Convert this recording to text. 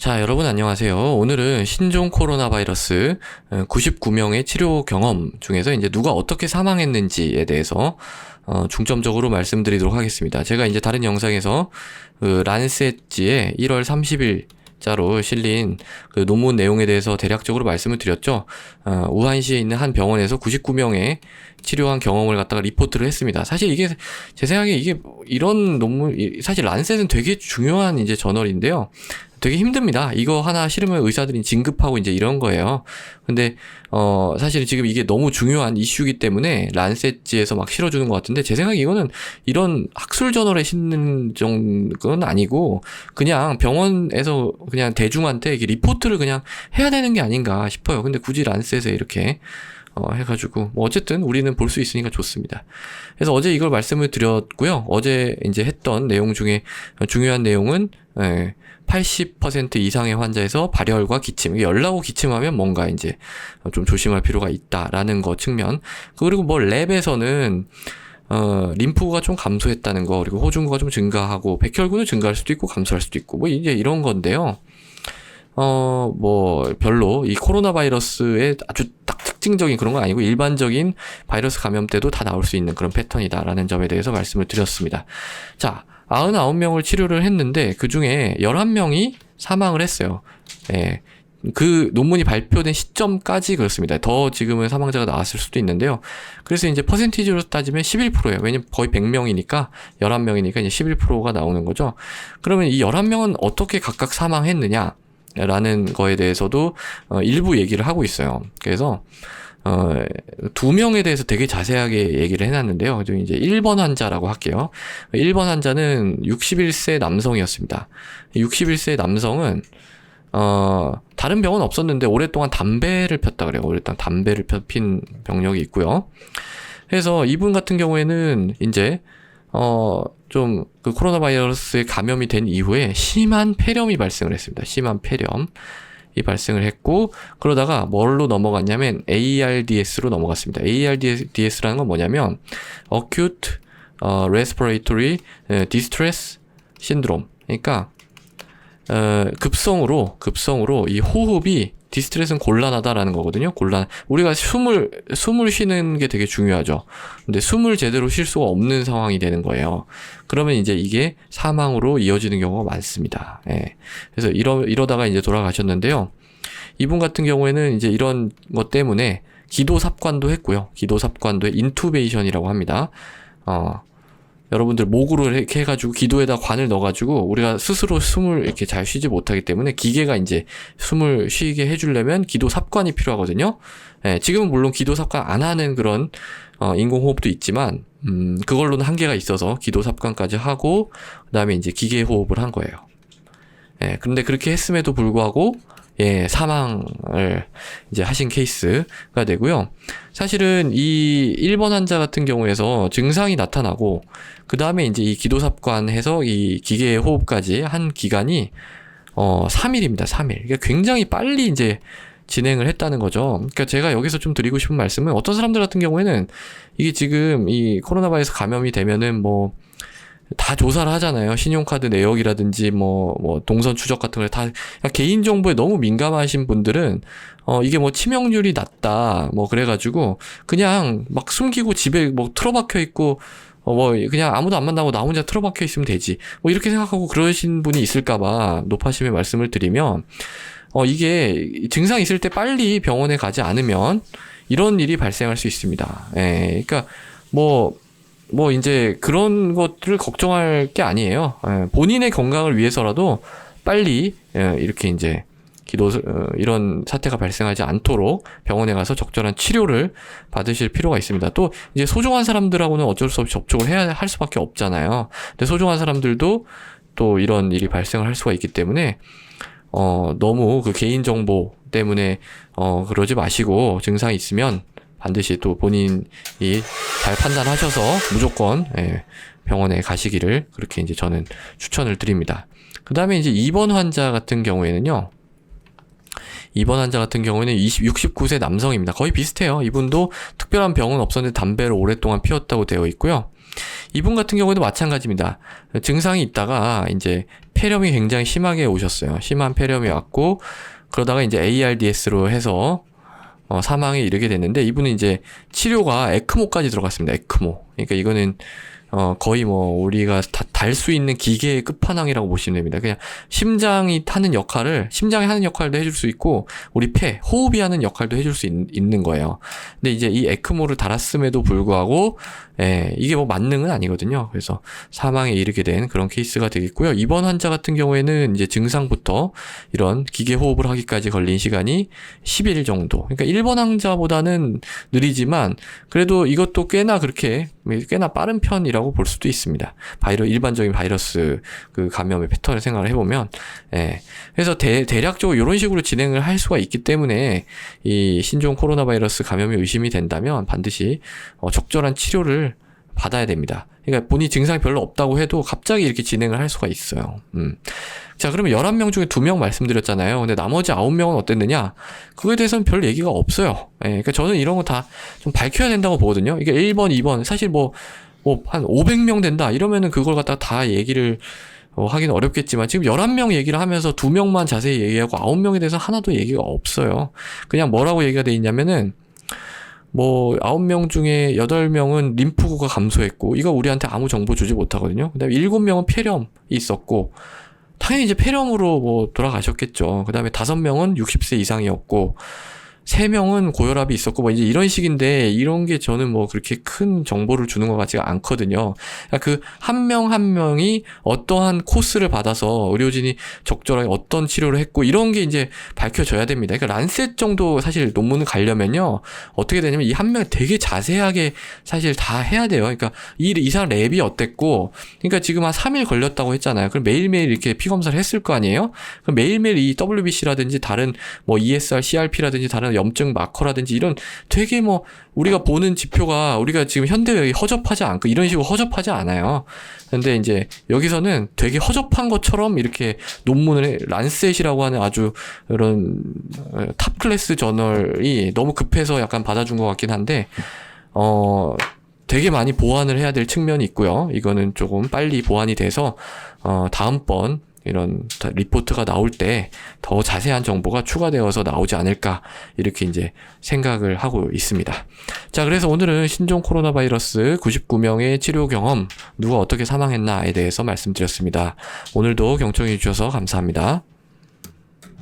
자, 여러분 안녕하세요. 오늘은 신종 코로나 바이러스 99명의 치료 경험 중에서 이제 누가 어떻게 사망했는지에 대해서 중점적으로 말씀드리도록 하겠습니다. 제가 이제 다른 영상에서 그 란셋지에 1월 30일 자로 실린 그 논문 내용에 대해서 대략적으로 말씀을 드렸죠. 우한시에 있는 한 병원에서 99명의 치료한 경험을 갖다가 리포트를 했습니다. 사실 이게 제 생각에 이게 이런 논문, 사실 란셋은 되게 중요한 이제 저널인데요. 되게 힘듭니다. 이거 하나 싫으면 의사들이 진급하고 이제 이런 거예요. 근데 사실 지금 이게 너무 중요한 이슈이기 때문에 란셋지에서 막 실어주는 것 같은데, 제 생각에 이거는 이런 학술 저널에 실는 정도는 아니고 그냥 병원에서 그냥 대중한테 이렇게 리포트를 그냥 해야 되는 게 아닌가 싶어요. 근데 굳이 란셋에 이렇게 해가지고 뭐 어쨌든 우리는 볼 수 있으니까 좋습니다. 그래서 어제 이걸 말씀을 드렸고요. 어제 이제 했던 내용 중에 중요한 내용은 80% 이상의 환자에서 발열과 기침, 열나고 기침하면 뭔가 이제 좀 조심할 필요가 있다라는 거 측면. 그리고 뭐 랩에서는 림프가 좀 감소했다는 거, 그리고 호중구가 좀 증가하고 백혈구는 증가할 수도 있고 감소할 수도 있고 뭐 이제 이런 건데요. 뭐 별로 이 코로나 바이러스의 아주 딱 특징적인 그런 건 아니고 일반적인 바이러스 감염 때도 다 나올 수 있는 그런 패턴이다라는 점에 대해서 말씀을 드렸습니다. 자, 99명을 치료를 했는데 그 중에 11명이 사망을 했어요. 예. 그 논문이 발표된 시점까지 그렇습니다. 더 지금은 사망자가 나왔을 수도 있는데요. 그래서 이제 퍼센티지로 따지면 11%예요. 왜냐면 거의 100명이니까 11명이니까 이제 11%가 나오는 거죠. 그러면 이 11명은 어떻게 각각 사망했느냐? 라는 거에 대해서도 일부 얘기를 하고 있어요. 그래서 2명에 대해서 되게 자세하게 얘기를 해놨는데요. 이제 1번 환자라고 할게요. 1번 환자는 61세 남성이었습니다. 61세 남성은 다른 병은 없었는데 오랫동안 담배를 폈다 그래요. 오랫동안 담배를 핀 병력이 있고요. 그래서 이분 같은 경우에는 이제 좀 그 코로나 바이러스에 감염이 된 이후에 심한 폐렴이 발생을 했습니다. 심한 폐렴이 발생을 했고, 그러다가 뭘로 넘어갔냐면 ARDS로 넘어갔습니다. ARDS라는 건 뭐냐면 Acute Respiratory Distress Syndrome. 그러니까 급성으로 이 호흡이, 디스트레스는 곤란하다라는 거거든요. 우리가 숨을 쉬는 게 되게 중요하죠. 근데 숨을 제대로 쉴 수가 없는 상황이 되는 거예요. 그러면 이제 이게 사망으로 이어지는 경우가 많습니다. 예. 그래서 이러다가 이제 돌아가셨는데요. 이분 같은 경우에는 이제 이런 것 때문에 기도 삽관도 했고요. 기도 삽관도에 인투베이션이라고 합니다. 여러분들 목으로 이렇게 해가지고 기도에다 관을 넣어가지고 우리가 스스로 숨을 이렇게 잘 쉬지 못하기 때문에 기계가 이제 숨을 쉬게 해주려면 기도 삽관이 필요하거든요. 예, 지금은 물론 기도 삽관 안 하는 그런 인공호흡도 있지만 그걸로는 한계가 있어서 기도 삽관까지 하고 그다음에 이제 기계 호흡을 한 거예요. 예, 그런데 그렇게 했음에도 불구하고 사망을 이제 하신 케이스가 되고요. 사실은 이 1번 환자 같은 경우에서 증상이 나타나고, 그 다음에 이제 이 기도삽관해서 이 기계 호흡까지 한 기간이 3일입니다. 3일. 그러니까 굉장히 빨리 이제 진행을 했다는 거죠. 그러니까 제가 여기서 좀 드리고 싶은 말씀은, 어떤 사람들 같은 경우에는 이게 지금 이 코로나 바이러스 감염이 되면은 뭐 다 조사를 하잖아요. 신용카드 내역이라든지 뭐 동선 추적 같은 걸 다, 개인 정보에 너무 민감하신 분들은 이게 뭐 치명률이 낮다 뭐 그래가지고 그냥 막 숨기고 집에 뭐 틀어박혀 있고 뭐 그냥 아무도 안 만나고 나 혼자 틀어박혀 있으면 되지 뭐 이렇게 생각하고 그러신 분이 있을까봐 높아심에 말씀을 드리면, 이게 증상 있을 때 빨리 병원에 가지 않으면 이런 일이 발생할 수 있습니다. 예, 그러니까 뭐 이제 그런 것들을 걱정할 게 아니에요. 본인의 건강을 위해서라도 빨리 이렇게 이제 이런 사태가 발생하지 않도록 병원에 가서 적절한 치료를 받으실 필요가 있습니다. 또 이제 소중한 사람들하고는 어쩔 수 없이 접촉을 할 수밖에 없잖아요. 근데 소중한 사람들도 또 이런 일이 발생을 할 수가 있기 때문에 너무 그 개인 정보 때문에 그러지 마시고, 증상이 있으면 반드시 또 본인이 잘 판단하셔서 무조건 병원에 가시기를 그렇게 이제 저는 추천을 드립니다. 그 다음에 이제 2번 환자 같은 경우에는요. 2번 환자 같은 경우에는 69세 남성입니다. 거의 비슷해요. 이분도 특별한 병은 없었는데 담배를 오랫동안 피웠다고 되어 있고요. 이분 같은 경우에도 마찬가지입니다. 증상이 있다가 이제 폐렴이 굉장히 심하게 오셨어요. 심한 폐렴이 왔고 그러다가 이제 ARDS로 해서 사망에 이르게 됐는데 이분은 이제 치료가 에크모까지 들어갔습니다. 에크모. 그러니까 이거는 거의 뭐 우리가 달 수 있는 기계의 끝판왕이라고 보시면 됩니다. 그냥 심장이 하는 역할도 해줄 수 있고 우리 폐, 호흡이 하는 역할도 해줄 수 있는 거예요. 근데 이제 이 에크모를 달았음에도 불구하고 이게 뭐 만능은 아니거든요. 그래서 사망에 이르게 된 그런 케이스가 되겠고요. 이번 환자 같은 경우에는 이제 증상부터 이런 기계 호흡을 하기까지 걸린 시간이 10일 정도. 그러니까 1번 환자보다는 느리지만 그래도 이것도 꽤나 빠른 편이라고 볼 수도 있습니다. 일반적인 바이러스 그 감염의 패턴을 생각을 해보면, 그래서 대략적으로 이런 식으로 진행을 할 수가 있기 때문에 이 신종 코로나 바이러스 감염이 의심이 된다면 반드시 적절한 치료를 받아야 됩니다. 그러니까 본인 증상이 별로 없다고 해도 갑자기 이렇게 진행을 할 수가 있어요. 자, 그러면 11명 중에 2명 말씀드렸잖아요. 근데 나머지 9명은 어땠느냐? 그거에 대해서는 별 얘기가 없어요. 그러니까 저는 이런 거 다 좀 밝혀야 된다고 보거든요. 이게 1번, 2번, 사실 한 500명 된다 이러면은 그걸 갖다가 다 얘기를 하기는 어렵겠지만 지금 11명 얘기를 하면서 2명만 자세히 얘기하고 9명에 대해서 하나도 얘기가 없어요. 그냥 뭐라고 얘기가 돼 있냐면은 9명 중에 8명은 림프구가 감소했고 이거 우리한테 아무 정보 주지 못하거든요. 그다음에 7명은 폐렴이 있었고 당연히 이제 폐렴으로 돌아가셨겠죠. 그다음에 5명은 60세 이상이었고 3명은 고혈압이 있었고 이제 이런 식인데 이런 게 저는 그렇게 큰 정보를 주는 것 같지가 않거든요. 그러니까 그 한 명 한 명이 어떠한 코스를 받아서 의료진이 적절하게 어떤 치료를 했고 이런 게 이제 밝혀져야 됩니다. 그러니까 란셋 정도 사실 논문을 가려면요. 어떻게 되냐면 이 한 명 되게 자세하게 사실 다 해야 돼요. 그러니까 이 사람 랩이 어땠고 그러니까 지금 한 3일 걸렸다고 했잖아요. 그럼 매일매일 이렇게 피 검사를 했을 거 아니에요? 그럼 매일매일 이 WBC라든지 다른 ESR, CRP라든지 다른 염증 마커라든지 이런 되게 우리가 보는 지표가 우리가 지금 현대의학이 허접하지 않고 이런 식으로 허접하지 않아요. 근데 이제 여기서는 되게 허접한 것처럼 이렇게 논문을 란셋이라고 하는 아주 이런 탑 클래스 저널이 너무 급해서 약간 받아준 것 같긴 한데 되게 많이 보완을 해야 될 측면이 있고요. 이거는 조금 빨리 보완이 돼서 다음번 이런 리포트가 나올 때 더 자세한 정보가 추가되어서 나오지 않을까 이렇게 이제 생각을 하고 있습니다. 자, 그래서 오늘은 신종 코로나 바이러스 99명의 치료 경험 누가 어떻게 사망했나에 대해서 말씀드렸습니다. 오늘도 경청해 주셔서 감사합니다.